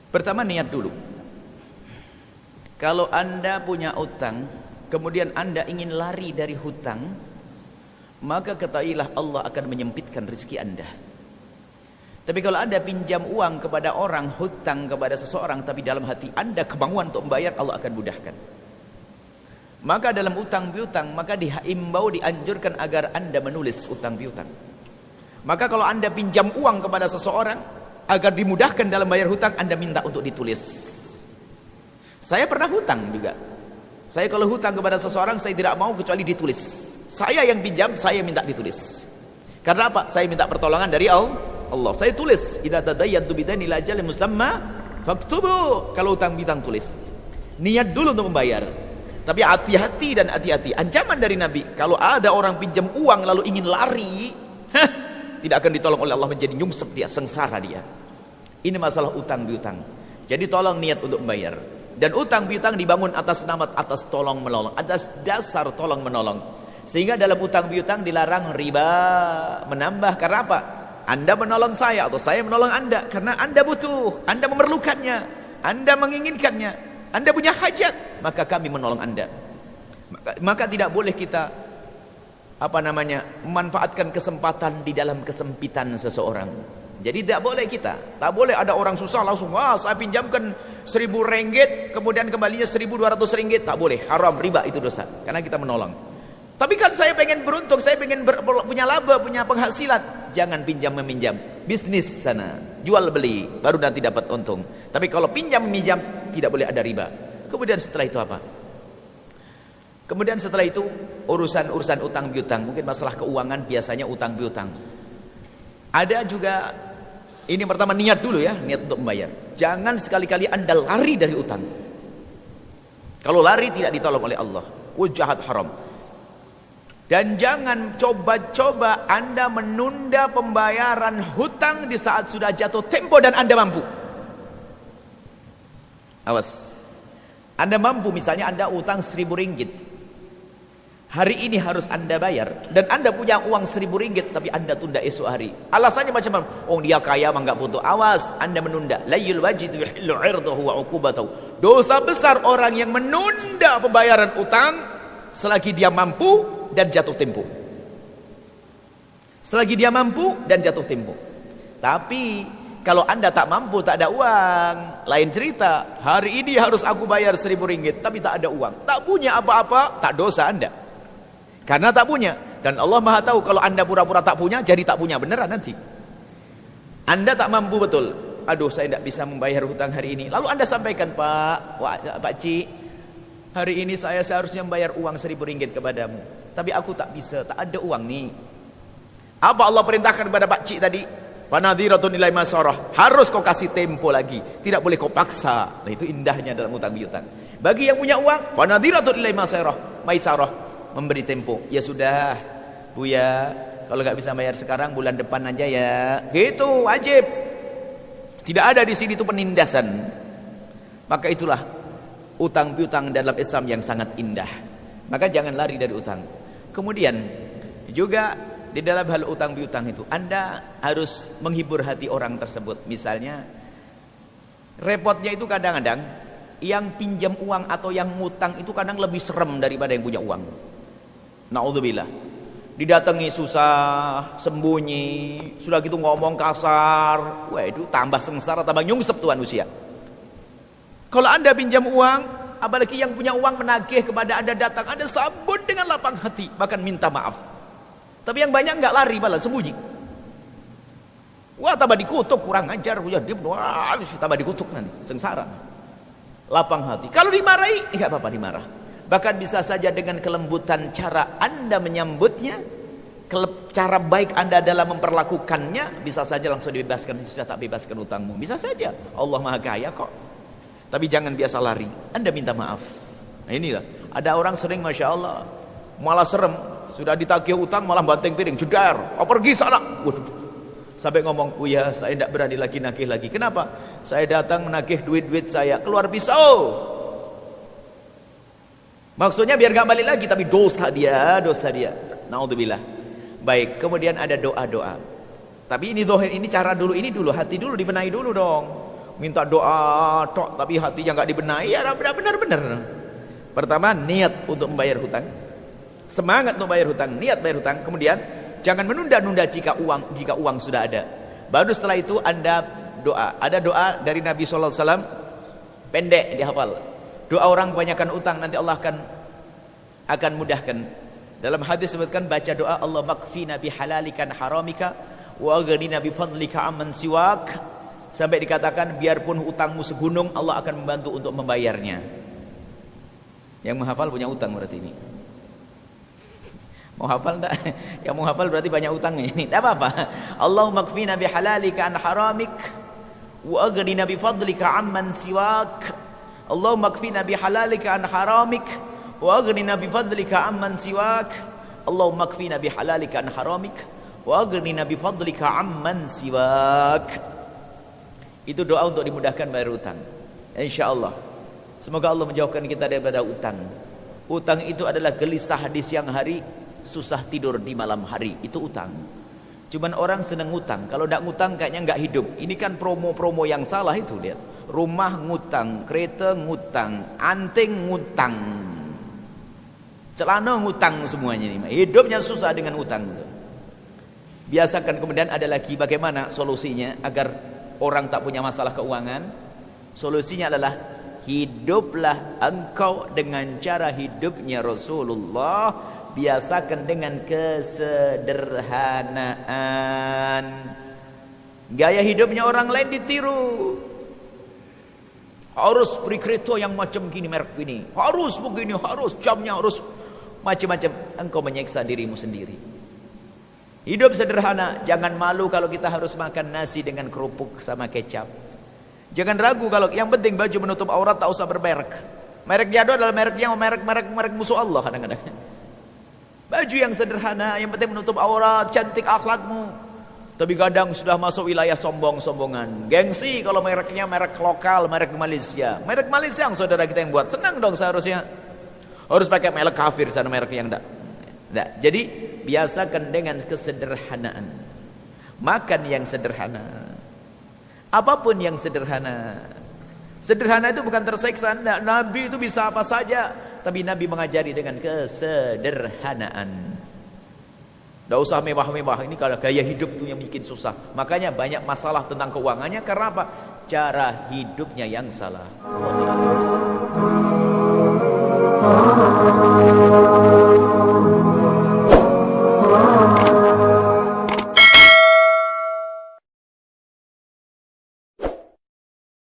Pertama, niat dulu. Kalau Anda punya utang, kemudian Anda ingin lari dari hutang, maka ketahuilah Allah akan menyempitkan rezeki Anda. Tapi kalau Anda pinjam uang kepada orang, hutang kepada seseorang, tapi dalam hati Anda kemauan untuk membayar, Allah akan mudahkan. Maka dalam utang piutang, maka dihimbau, dianjurkan agar Anda menulis utang piutang. Maka kalau Anda pinjam uang kepada seseorang, agar dimudahkan dalam bayar hutang, Anda minta untuk ditulis. Saya pernah hutang juga. Saya kalau hutang kepada seseorang, saya tidak mau kecuali ditulis. Saya yang pinjam, saya minta ditulis. Karena apa? Saya minta pertolongan dari Allah. Saya tulis. Idza tadayyantu bidaini ila ajalin musamma faktubu. Kalau hutang piutang tulis. Niat dulu untuk membayar. Tapi hati-hati dan hati-hati. Ancaman dari Nabi, kalau ada orang pinjam uang lalu ingin lari, tidak akan ditolong oleh Allah, menjadi nyungsep dia, sengsara dia. Ini masalah utang piutang. Jadi tolong niat untuk membayar. Dan utang piutang dibangun atas nama, atas tolong menolong, atas dasar tolong menolong. Sehingga dalam utang piutang dilarang riba, menambah. Karena apa? Anda menolong saya atau saya menolong Anda karena Anda butuh, Anda memerlukannya, Anda menginginkannya, Anda punya hajat, maka kami menolong Anda. Maka tidak boleh kita memanfaatkan kesempatan di dalam kesempitan seseorang. Jadi tidak boleh kita, tak boleh ada orang susah langsung, saya pinjamkan 1.000 ringgit, kemudian kembalinya 1.200 ringgit, tak boleh, haram, riba, itu dosa, karena kita menolong. Tapi kan saya pengen beruntung, saya pengen punya laba, punya penghasilan, jangan pinjam meminjam, bisnis sana, jual beli, baru nanti dapat untung. Tapi kalau pinjam meminjam, tidak boleh ada riba. Kemudian setelah itu apa? Kemudian setelah itu urusan utang piutang, mungkin masalah keuangan, biasanya utang piutang. Ada juga, ini pertama niat dulu ya, niat untuk membayar. Jangan sekali-kali Anda lari dari utang. Kalau lari tidak ditolong oleh Allah, jahat, haram. Dan jangan coba-coba Anda menunda pembayaran hutang di saat sudah jatuh tempo dan Anda mampu. Awas. Anda mampu, misalnya Anda utang 1.000 ringgit. Hari ini harus Anda bayar, dan Anda punya uang 1.000 ringgit, tapi Anda tunda esok hari. Alasannya macam-macam. Oh, dia kaya mah enggak butuh. Awas, Anda menunda. Layul wajidu yuhillu 'irdahu wa 'uqubatahu. Dosa besar orang yang menunda pembayaran utang selagi dia mampu dan jatuh tempo. Selagi dia mampu dan jatuh tempo. Tapi kalau Anda tak mampu, tak ada uang, lain cerita. Hari ini harus aku bayar 1.000 ringgit, tapi tak ada uang, tak punya apa-apa, tak dosa Anda. Karena tak punya. Dan Allah Maha tahu kalau Anda pura-pura tak punya, jadi tak punya beneran nanti. Anda tak mampu betul. Aduh, saya tidak bisa membayar hutang hari ini. Lalu Anda sampaikan, Pak Cik, hari ini saya seharusnya membayar uang 1.000 ringgit kepadamu, tapi aku tak bisa, tak ada uang nih. Apa Allah perintahkan kepada Pak Cik tadi? Fanadhiratun ilai masarah. Harus kau kasih tempo lagi, tidak boleh kau paksa. Nah, itu indahnya dalam utang piutang. Bagi yang punya uang, fanadhiratun ilai maisarah, memberi tempo. Ya sudah, Buya, kalau nggak bisa bayar sekarang, bulan depan aja ya. Gitu, wajib. Tidak ada di sini itu penindasan. Maka itulah utang piutang dalam Islam yang sangat indah. Maka jangan lari dari utang. Kemudian juga di dalam hal utang piutang itu, Anda harus menghibur hati orang tersebut. Misalnya, repotnya itu kadang-kadang yang pinjam uang atau yang ngutang itu kadang lebih serem daripada yang punya uang. Na'udzubillah. Didatangi susah, sembunyi, sudah gitu ngomong kasar. Wah, itu tambah sengsara, tambah nyungsep tuh manusia. Kalau Anda pinjam uang, apalagi yang punya uang menagih kepada Anda, datang, Anda sambut dengan lapang hati, bahkan minta maaf. Tapi yang banyak enggak lari, malah sembunyi. Wah, tambah dikutuk, kurang ajar, tambah dikutuk nanti, sengsara. Lapang hati. Kalau dimarahi, enggak apa-apa dimarah. Bahkan bisa saja dengan kelembutan cara Anda menyambutnya, cara baik Anda dalam memperlakukannya, bisa saja langsung dibebaskan. Sudah tak bebaskan utangmu, bisa saja. Allah Maha Kaya kok. Tapi jangan biasa lari, Anda minta maaf. Nah, inilah, ada orang sering, Masya Allah, malah serem, sudah ditagih utang malah banting piring, jedar, pergi sana. Waduh, sampai ngomong, ya saya tidak berani lagi nagih lagi. Kenapa? Saya datang menagih duit-duit saya, keluar pisau. Maksudnya biar gak balik lagi, tapi dosa dia. Naudzubillah. Baik, kemudian ada doa-doa. Tapi ini zahir, ini cara dulu, ini dulu, hati dulu, dibenahi dulu dong. minta doa tok tapi hatinya nggak dibenahi, ya benar-benar. Pertama, niat untuk membayar hutang, semangat untuk bayar hutang, niat bayar hutang. Kemudian jangan menunda-nunda jika uang sudah ada. Baru setelah itu Anda doa. Ada doa dari Nabi SAW, pendek dihafal. Doa orang kebanyakan utang nanti Allah akan mudahkan. Dalam hadis sebutkan baca doa Allah makfina bihalalikan haramika wa aghnina bifadlika amman siwak, sampai dikatakan biarpun utangmu segunung Allah akan membantu untuk membayarnya. Yang menghafal punya utang berarti ini. Mau hafal enggak? Yang mau hafal berarti banyak utangnya ini. Enggak apa-apa. Allahumma kfina bihalalika an haramik wa aghnina bifadlika amman siwak. Allahumma kfina bihalalika an haramik wa aghnina bifadlika amman siwak. Allahumma kfina bihalalika an haramik wa aghnina bifadlika amman siwak. Itu doa untuk dimudahkan bayar utang. Insyaallah. Semoga Allah menjauhkan kita daripada utang. Utang itu adalah gelisah di siang hari, susah tidur di malam hari. Itu utang. Cuman orang senang ngutang. Kalau tidak ngutang kayaknya nggak hidup. Ini kan promo-promo yang salah itu, lihat. Rumah ngutang, kereta ngutang, anting ngutang, celana ngutang, semuanya ini. Hidupnya susah dengan utang. Biasakan. Kemudian ada lagi bagaimana solusinya agar orang tak punya masalah keuangan. Solusinya adalah hiduplah engkau dengan cara hidupnya Rasulullah. Biasakan dengan kesederhanaan. Gaya hidupnya orang lain ditiru. Harus beri kereta yang macam gini, merek ini, harus begini, harus jamnya, harus macam-macam. Engkau menyiksa dirimu sendiri. Hidup sederhana. Jangan malu kalau kita harus makan nasi dengan kerupuk sama kecap. Jangan ragu kalau yang penting baju menutup aurat, tak usah bermerek. Merek jadul adalah merek musuh Allah kadang-kadang. Baju yang sederhana, yang penting menutup aurat, cantik akhlakmu. Tapi kadang sudah masuk wilayah sombong-sombongan, gengsi kalau mereknya merek lokal, merek Malaysia. Merek Malaysia yang saudara kita yang buat, senang dong seharusnya. Harus pakai merek kafir sana, merek yang enggak. Jadi biasakan dengan kesederhanaan. Makan yang sederhana. Apapun yang sederhana. Sederhana itu bukan tersiksa. Nabi itu bisa apa saja, tapi Nabi mengajari dengan kesederhanaan. Tidak usah mewah-mewah. Ini kalau gaya hidup itu yang bikin susah. Makanya banyak masalah tentang keuangannya. Karena apa? Cara hidupnya yang salah.